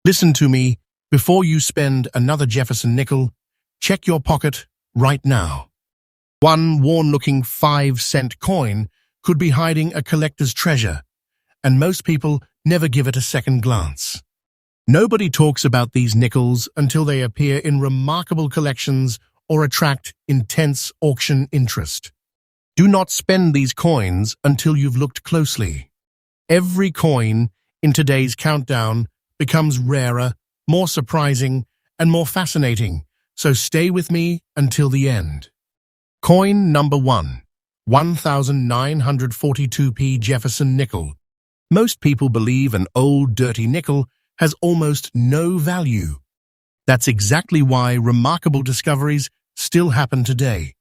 Listen to me, before you spend another Jefferson nickel, check your pocket right now. One worn-looking 5-cent coin could be hiding a collector's treasure, and most people never give it a second glance. Nobody talks about these nickels until they appear in remarkable collections or attract intense auction interest. Do not spend these coins until you've looked closely. Every coin in today's countdown becomes rarer, more surprising, and more fascinating, so stay with me until the end. Coin number 1, 1942p Jefferson nickel. Most people believe an old dirty nickel has almost no value. That's exactly why remarkable discoveries still happen today.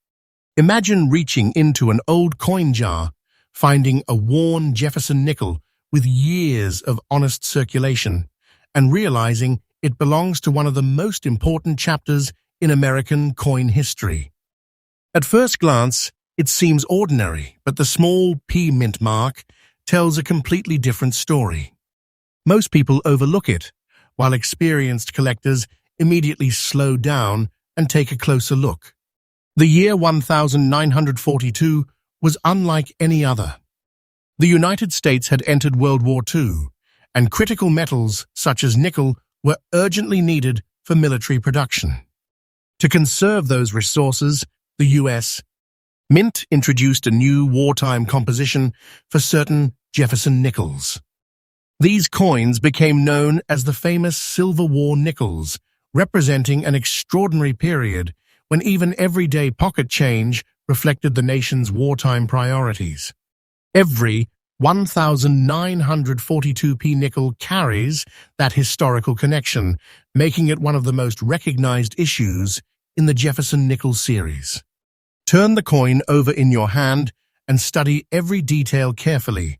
Imagine reaching into an old coin jar, finding a worn Jefferson nickel with years of honest circulation, and realizing it belongs to one of the most important chapters in American coin history. At first glance, it seems ordinary, but the small P mint mark tells a completely different story. Most people overlook it, while experienced collectors immediately slow down and take a closer look. The year 1942 was unlike any other. The United States had entered World War II, and critical metals such as nickel were urgently needed for military production. To conserve those resources, the U.S. Mint introduced a new wartime composition for certain Jefferson nickels. These coins became known as the famous Silver War nickels, representing an extraordinary period when even everyday pocket change reflected the nation's wartime priorities. Every 1942p nickel carries that historical connection, making it one of the most recognized issues in the Jefferson nickel series. Turn the coin over in your hand and study every detail carefully.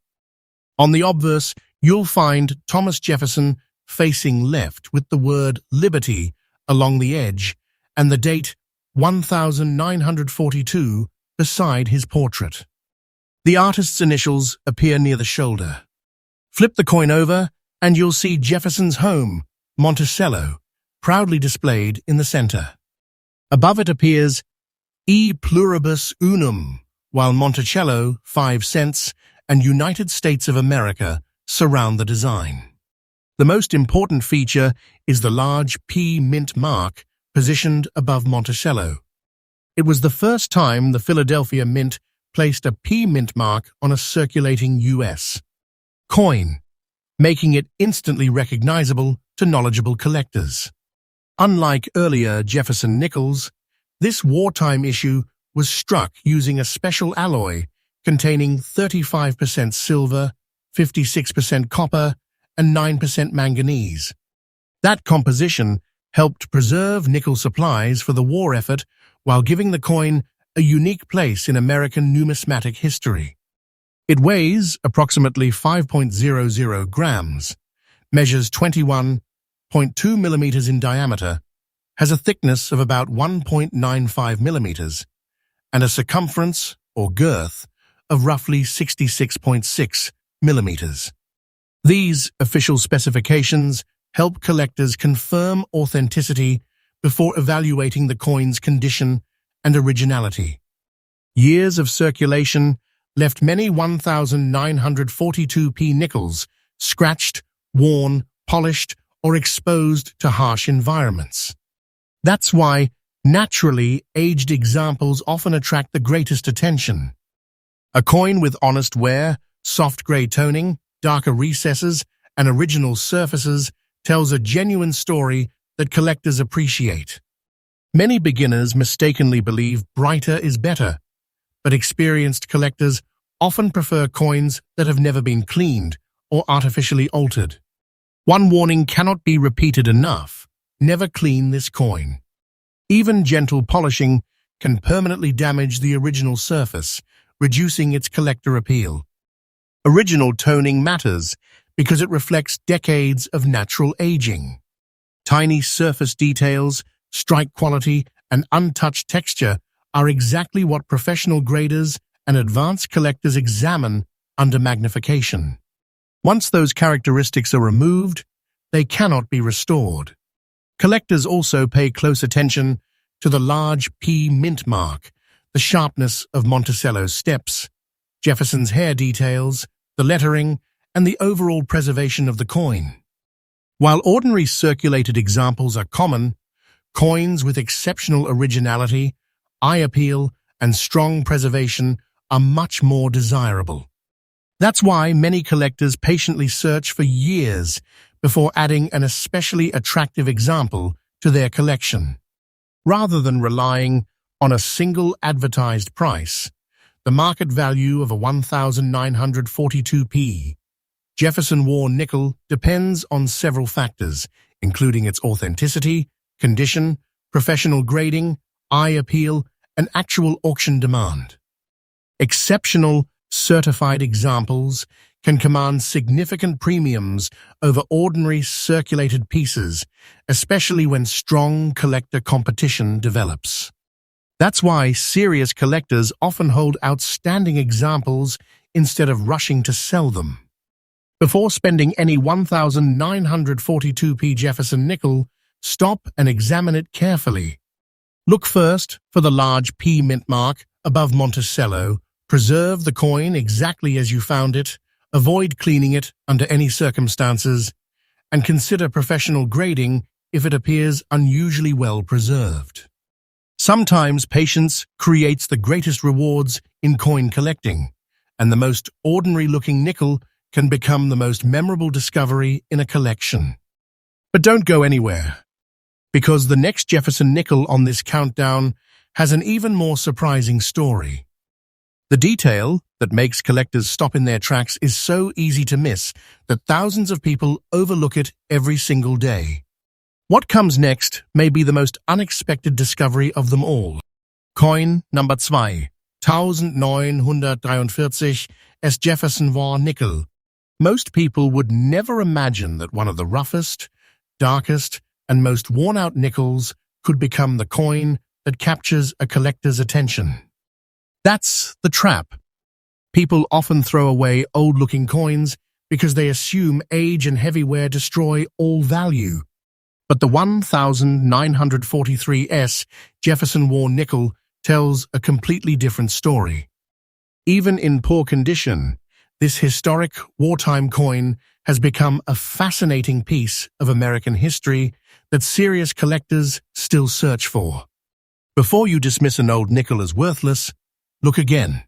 On the obverse, you'll find Thomas Jefferson facing left with the word Liberty along the edge and the date 1942 beside his portrait. The artist's initials appear near the shoulder. Flip the coin over and you'll see Jefferson's home, Monticello, proudly displayed in the center. Above it appears E pluribus unum, while Monticello, 5 cents, and United States of America surround the design. The most important feature is the large P mint mark positioned above Monticello. It was the first time the Philadelphia Mint placed a P mint mark on a circulating U.S. coin, making it instantly recognizable to knowledgeable collectors. Unlike earlier Jefferson nickels, this wartime issue was struck using a special alloy containing 35% silver, 56% copper, and 9% manganese. That composition helped preserve nickel supplies for the war effort while giving the coin a unique place in American numismatic history. It weighs approximately 5.00 grams, measures 21.2 millimeters in diameter, has a thickness of about 1.95 millimeters, and a circumference, or girth, of roughly 66.6 millimeters. These official specifications help collectors confirm authenticity before evaluating the coin's condition and originality. Years of circulation left many 1942p nickels scratched, worn, polished, or exposed to harsh environments. That's why naturally aged examples often attract the greatest attention. A coin with honest wear, soft gray toning, darker recesses, and original surfaces tells a genuine story that collectors appreciate. Many beginners mistakenly believe brighter is better, but experienced collectors often prefer coins that have never been cleaned or artificially altered. One warning cannot be repeated enough: never clean this coin. Even gentle polishing can permanently damage the original surface, reducing its collector appeal. Original toning matters because it reflects decades of natural aging. Tiny surface details, strike quality, and untouched texture are exactly what professional graders and advanced collectors examine under magnification. Once those characteristics are removed, they cannot be restored. Collectors also pay close attention to the large P mint mark, the sharpness of Monticello's steps, Jefferson's hair details, the lettering, and the overall preservation of the coin. While ordinary circulated examples are common, coins with exceptional originality, eye appeal, and strong preservation are much more desirable. That's why many collectors patiently search for years before adding an especially attractive example to their collection. Rather than relying on a single advertised price, the market value of a 1,942p Jefferson war nickel depends on several factors, including its authenticity, condition, professional grading, eye appeal, and actual auction demand. Exceptional, certified examples can command significant premiums over ordinary circulated pieces, especially when strong collector competition develops. That's why serious collectors often hold outstanding examples instead of rushing to sell them. Before spending any 1,942p Jefferson nickel, stop and examine it carefully. Look first for the large P mint mark above Monticello. Preserve the coin exactly as you found it, avoid cleaning it under any circumstances, and consider professional grading if it appears unusually well preserved. Sometimes patience creates the greatest rewards in coin collecting, and the most ordinary-looking nickel can become the most memorable discovery in a collection. But don't go anywhere, because the next Jefferson nickel on this countdown has an even more surprising story. The detail that makes collectors stop in their tracks is so easy to miss that thousands of people overlook it every single day. What comes next may be the most unexpected discovery of them all. Coin number 2, 1943 S. Jefferson war nickel. Most people would never imagine that one of the roughest, darkest, and most worn-out nickels could become the coin that captures a collector's attention. That's the trap. People often throw away old-looking coins because they assume age and heavy wear destroy all value. But the 1943 S. Jefferson war nickel tells a completely different story. Even in poor condition, this historic wartime coin has become a fascinating piece of American history that serious collectors still search for. Before you dismiss an old nickel as worthless, look again,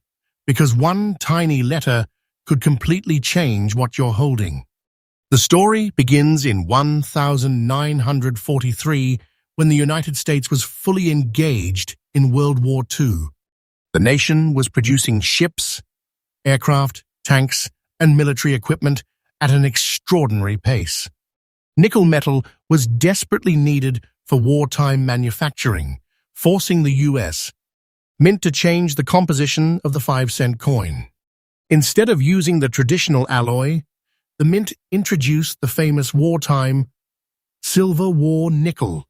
because one tiny letter could completely change what you're holding. The story begins in 1943 when the United States was fully engaged in World War II. The nation was producing ships, aircraft, tanks, and military equipment at an extraordinary pace. Nickel metal was desperately needed for wartime manufacturing, forcing the U.S. Mint to change the composition of the 5-cent coin. Instead of using the traditional alloy, the Mint introduced the famous wartime silver war nickel.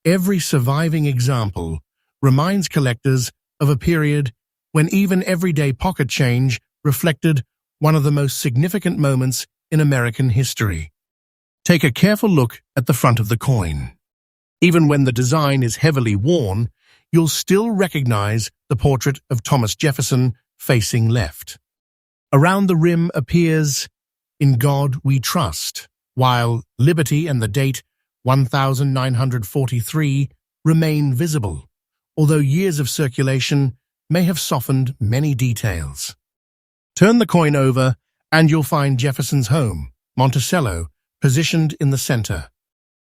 Every surviving example reminds collectors of a period when even everyday pocket change reflected one of the most significant moments in American history. Take a careful look at the front of the coin. Even when the design is heavily worn, you'll still recognize the portrait of Thomas Jefferson facing left. Around the rim appears, "In God We Trust," while liberty and the date 1943 remain visible, although years of circulation may have softened many details. Turn the coin over and you'll find Jefferson's home, Monticello, positioned in the center.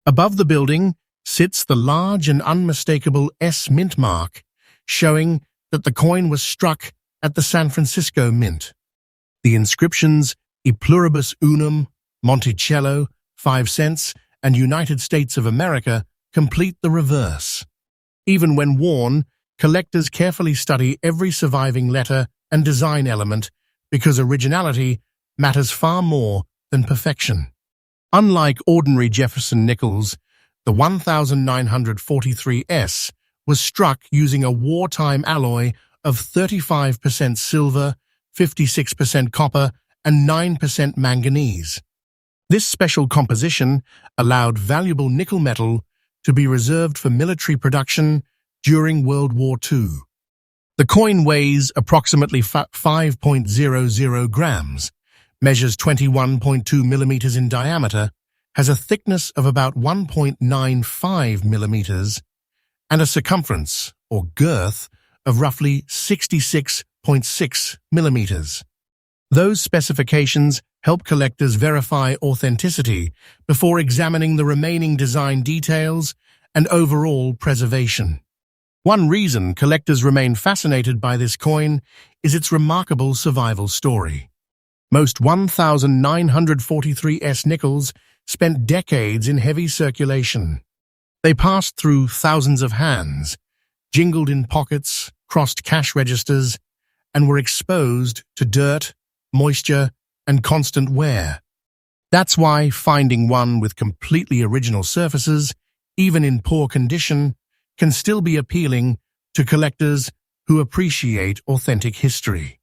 Above the building sits the large and unmistakable S mint mark, showing that the coin was struck at the San Francisco Mint. The inscriptions E pluribus unum, Monticello, 5 cents, and United States of America complete the reverse. Even when worn, collectors carefully study every surviving letter and design element because originality matters far more than perfection. Unlike ordinary Jefferson nickels, the 1943 was struck using a wartime alloy of 35% silver, 56% copper, and 9% manganese. This special composition allowed valuable nickel metal to be reserved for military production during World War II. The coin weighs approximately 5.00 grams, measures 21.2 millimeters in diameter, has a thickness of about 1.95 millimeters, and a circumference, or girth, of roughly 66.6 millimeters. Those specifications help collectors verify authenticity before examining the remaining design details and overall preservation. One reason collectors remain fascinated by this coin is its remarkable survival story. Most 1943S nickels spent decades in heavy circulation. They passed through thousands of hands, jingled in pockets, crossed cash registers, and were exposed to dirt, moisture, and constant wear. That's why finding one with completely original surfaces, even in poor condition, can still be appealing to collectors who appreciate authentic history.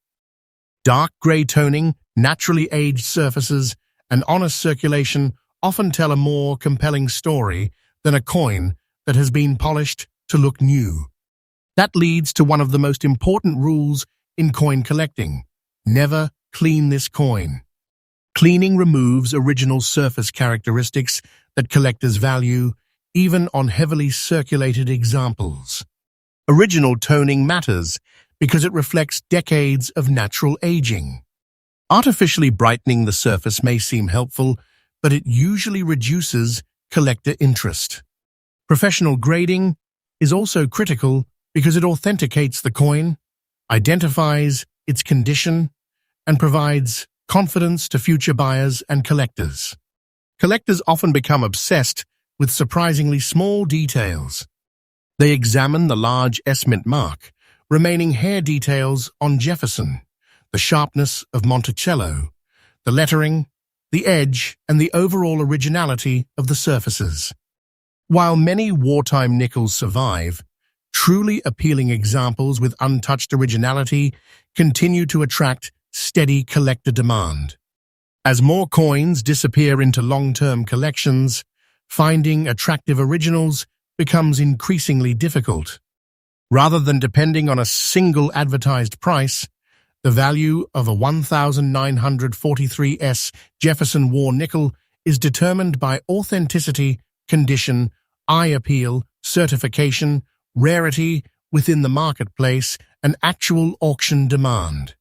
Dark gray toning, naturally aged surfaces, and honest circulation often tell a more compelling story than a coin that has been polished to look new. That leads to one of the most important rules in coin collecting: never clean this coin. Cleaning removes original surface characteristics that collectors value, even on heavily circulated examples. Original toning matters because it reflects decades of natural aging. Artificially brightening the surface may seem helpful, but it usually reduces collector interest. Professional grading is also critical because it authenticates the coin, identifies its condition, and provides confidence to future buyers and collectors. Collectors often become obsessed with surprisingly small details. They examine the large S-mint mark, remaining hair details on Jefferson, the sharpness of Monticello, the lettering, the edge, and the overall originality of the surfaces. While many wartime nickels survive, truly appealing examples with untouched originality continue to attract steady collector demand. As more coins disappear into long-term collections, finding attractive originals becomes increasingly difficult. Rather than depending on a single advertised price, the value of a 1943S Jefferson War nickel is determined by authenticity, condition, eye appeal, certification, rarity within the marketplace, and actual auction demand.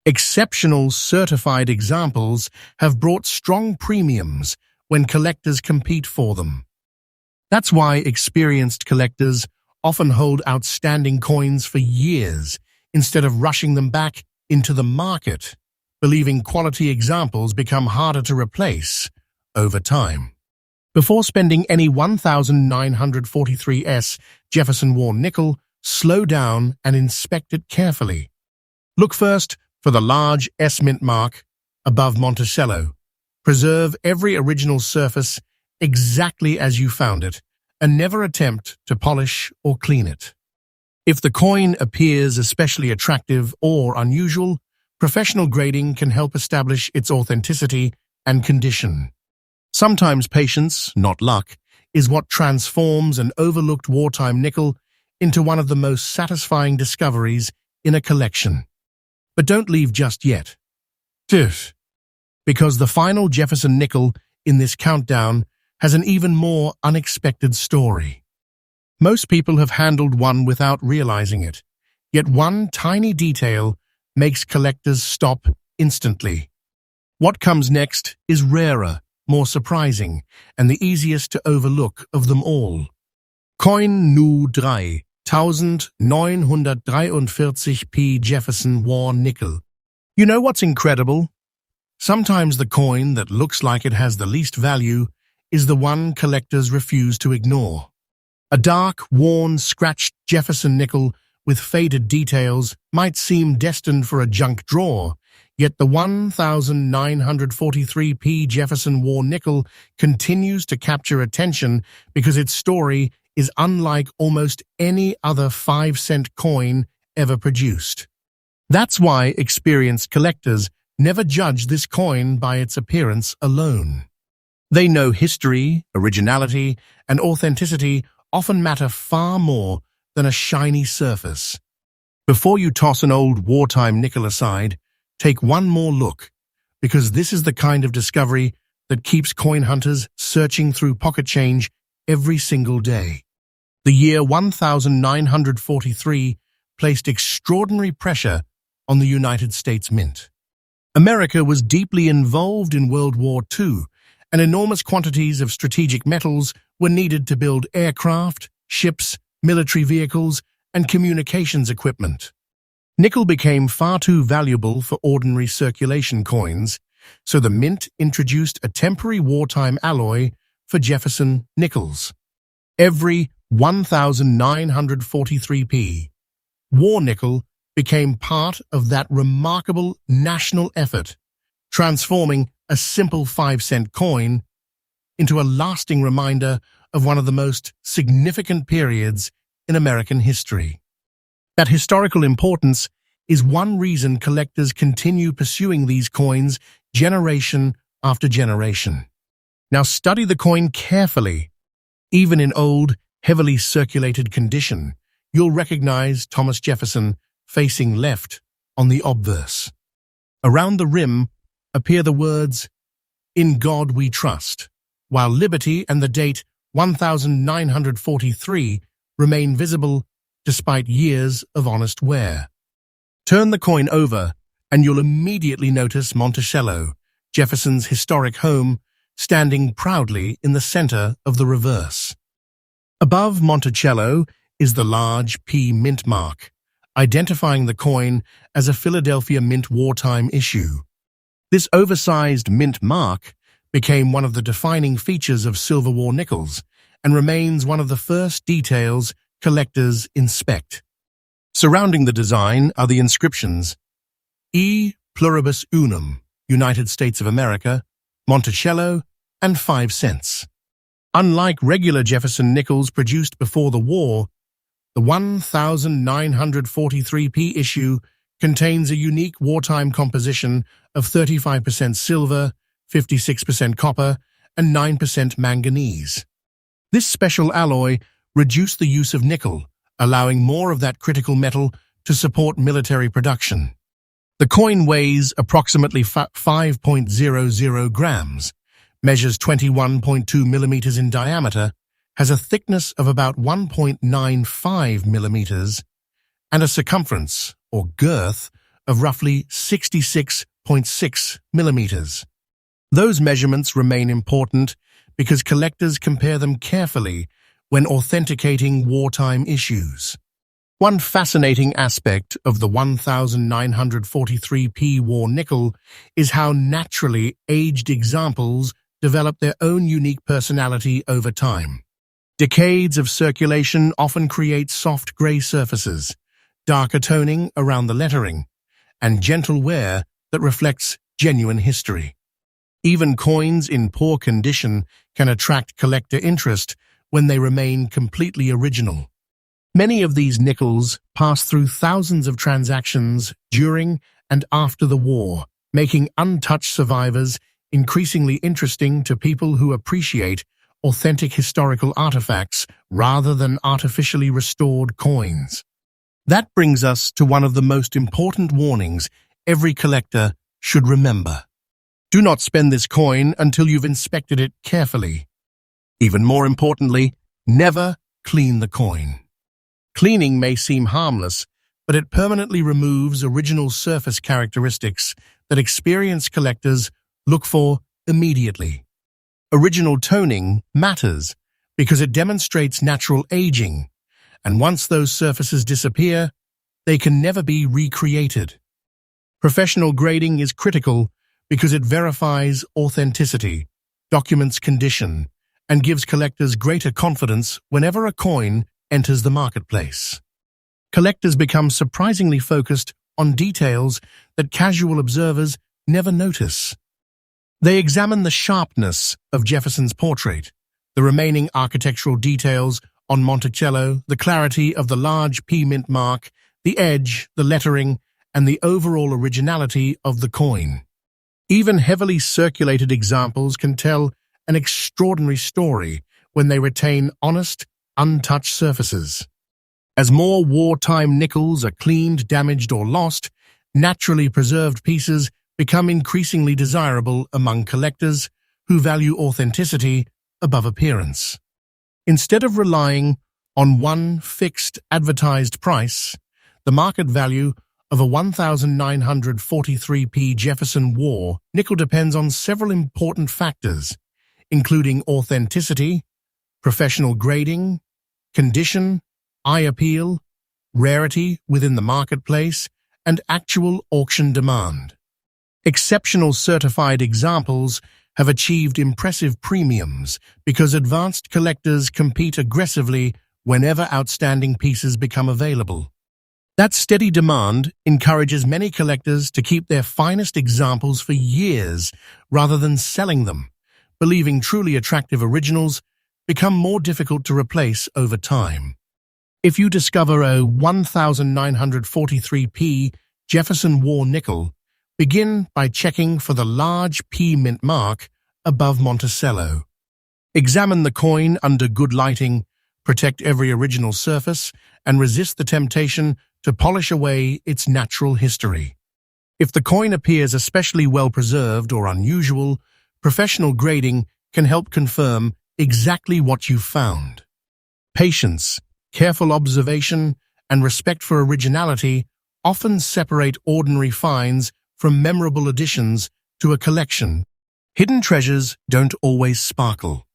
Exceptional certified examples have brought strong premiums when collectors compete for them. That's why experienced collectors often hold outstanding coins for years instead of rushing them back into the market, believing quality examples become harder to replace over time. Before spending any 1943S Jefferson War nickel, slow down and inspect it carefully. Look first for the large S-mint mark above Monticello. Preserve every original surface exactly as you found it, and never attempt to polish or clean it. If the coin appears especially attractive or unusual, professional grading can help establish its authenticity and condition. Sometimes patience, not luck, is what transforms an overlooked wartime nickel into one of the most satisfying discoveries in a collection. But don't leave just yet. Because the final Jefferson nickel in this countdown has an even more unexpected story. Most people have handled one without realizing it, yet one tiny detail makes collectors stop instantly. What comes next is rarer, more surprising, and the easiest to overlook of them all. Coin Nu 3, 1943p Jefferson War nickel. You know what's incredible? Sometimes the coin that looks like it has the least value is the one collectors refuse to ignore. A dark, worn, scratched Jefferson nickel with faded details might seem destined for a junk drawer, yet the 1943p Jefferson War nickel continues to capture attention because its story is unlike almost any other 5-cent coin ever produced. That's why experienced collectors never judge this coin by its appearance alone. They know history, originality, and authenticity often matter far more than a shiny surface. Before you toss an old wartime nickel aside, take one more look, because this is the kind of discovery that keeps coin hunters searching through pocket change every single day. The year 1943 placed extraordinary pressure on the United States Mint. America was deeply involved in World War II, and enormous quantities of strategic metals were needed to build aircraft, ships, military vehicles, and communications equipment. Nickel became far too valuable for ordinary circulation coins, so the Mint introduced a temporary wartime alloy for Jefferson nickels. Every 1943p war nickel became part of that remarkable national effort, transforming a simple 5-cent coin into a lasting reminder of one of the most significant periods in American history. That historical importance is one reason collectors continue pursuing these coins generation after generation. Now study the coin carefully. Even in old, heavily circulated condition, you'll recognize Thomas Jefferson facing left on the obverse. Around the rim appear the words, "In God we trust," while liberty and the date 1943 remain visible despite years of honest wear. Turn the coin over and you'll immediately notice Monticello, Jefferson's historic home, standing proudly in the center of the reverse. Above Monticello is the large P mint mark, identifying the coin as a Philadelphia Mint wartime issue. This oversized mint mark became one of the defining features of Silver War nickels and remains one of the first details collectors inspect. Surrounding the design are the inscriptions E Pluribus Unum, United States of America, Monticello, and 5 cents. Unlike regular Jefferson nickels produced before the war, the 1943p issue contains a unique wartime composition of 35% silver, 56% copper, and 9% manganese. This special alloy reduced the use of nickel, allowing more of that critical metal to support military production. The coin weighs approximately 5.00 grams, measures 21.2 millimeters in diameter, has a thickness of about 1.95 millimeters, and a circumference, or girth, of roughly 66.6 millimeters. Those measurements remain important because collectors compare them carefully when authenticating wartime issues. One fascinating aspect of the 1943p war nickel is how naturally aged examples develop their own unique personality over time. Decades of circulation often create soft gray surfaces, darker toning around the lettering, and gentle wear that reflects genuine history. Even coins in poor condition can attract collector interest when they remain completely original. Many of these nickels pass through thousands of transactions during and after the war, making untouched survivors increasingly interesting to people who appreciate authentic historical artifacts rather than artificially restored coins. That brings us to one of the most important warnings every collector should remember. Do not spend this coin until you've inspected it carefully. Even more importantly, never clean the coin. Cleaning may seem harmless, but it permanently removes original surface characteristics that experienced collectors look for immediately. Original toning matters because it demonstrates natural aging, and once those surfaces disappear, they can never be recreated. Professional grading is critical because it verifies authenticity, documents condition, and gives collectors greater confidence whenever a coin enters the marketplace. Collectors become surprisingly focused on details that casual observers never notice. They examine the sharpness of Jefferson's portrait, the remaining architectural details on Monticello, the clarity of the large P mint mark, the edge, the lettering, and the overall originality of the coin. Even heavily circulated examples can tell an extraordinary story when they retain honest, untouched surfaces. As more wartime nickels are cleaned, damaged, or lost, naturally preserved pieces become increasingly desirable among collectors who value authenticity above appearance. Instead of relying on one fixed advertised price, the market value of a 1943p Jefferson War nickel depends on several important factors, including authenticity, professional grading, condition, eye appeal, rarity within the marketplace, and actual auction demand. Exceptional certified examples have achieved impressive premiums because advanced collectors compete aggressively whenever outstanding pieces become available. That steady demand encourages many collectors to keep their finest examples for years rather than selling them, believing truly attractive originals become more difficult to replace over time. If you discover a 1943p Jefferson War nickel, begin by checking for the large P mint mark above Monticello. Examine the coin under good lighting, protect every original surface, and resist the temptation to polish away its natural history. If the coin appears especially well preserved or unusual, professional grading can help confirm exactly what you found. Patience, careful observation, and respect for originality often separate ordinary finds from memorable additions to a collection. Hidden treasures don't always sparkle.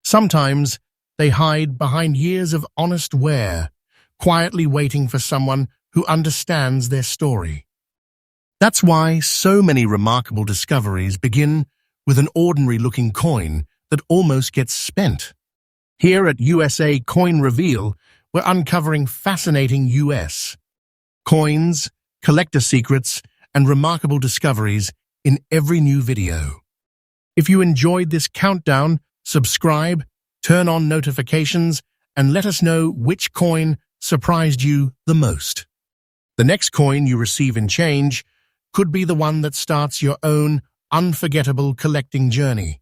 Sometimes they hide behind years of honest wear, quietly waiting for someone who understands their story. That's why so many remarkable discoveries begin with an ordinary-looking coin that almost gets spent. Here at USA Coin Reveal, we're uncovering fascinating US coins, collector secrets, and remarkable discoveries in every new video. If you enjoyed this countdown, subscribe, turn on notifications, and let us know which coin surprised you the most. The next coin you receive in change could be the one that starts your own unforgettable collecting journey.